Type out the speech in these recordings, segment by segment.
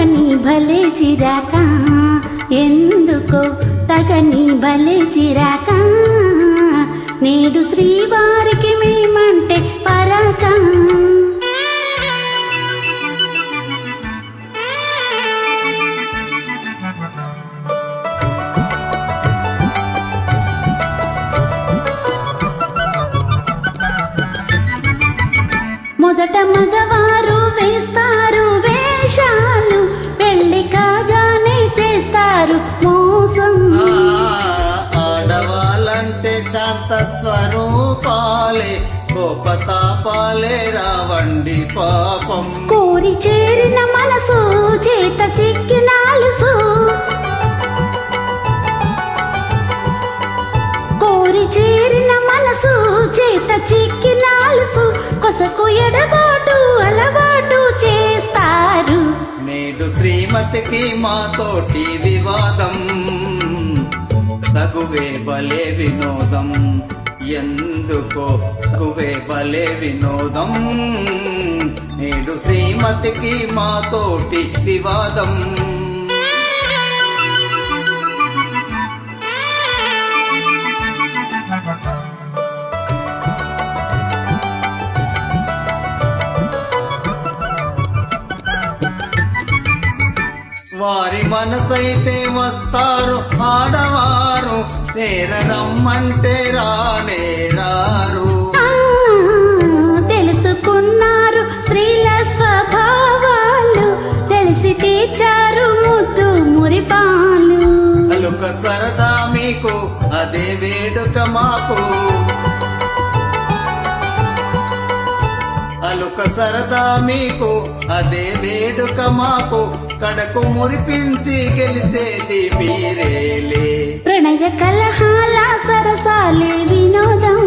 తగని భలే చిరాక ఎందుకో తగని భలే చిరాక నేడు శ్రీవారికి మేమంటే పరాక మొదట మగవారు వేస్తారు వేషాలు పెళ్లి కాగానే చేస్తారు మోసం ఆడవాళ్ళంటే శాంత స్వరూపాలే కోపతాపాలే రావండి పాపం కోరి చేరిన మనసు చేత చిక్కినాలుసు కోరి చేరిన మనసు చేత చిక్కినాలుసు కొసకు ఎడబాటు అలవాటు చేస్తారు నేడు శ్రీమతికి మాతోటి వివాదం తగువే బలే వినోదం ఎందుకో తగువే బలే వినోదం నేడు శ్రీమతికి మాతోటి వివాదం వారి మనసైతే వస్తారు ఆడవారు చేరరమ్మంటే రానే రారు తెలుసుకున్నారు స్త్రీల స్వభావాలు తెలిసి తీర్చారు ముద్దు మురిపాలు అలుక సరదా మీకు అదే వేడుక మాకు అలుక సరదా మీకు అదే వేడుక మాకు కడకు మురిపించి గెలిచేది మీరేలే ప్రణయ కలహాల సరసాలే వినోదం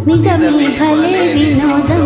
నిజమే భలే వినోదం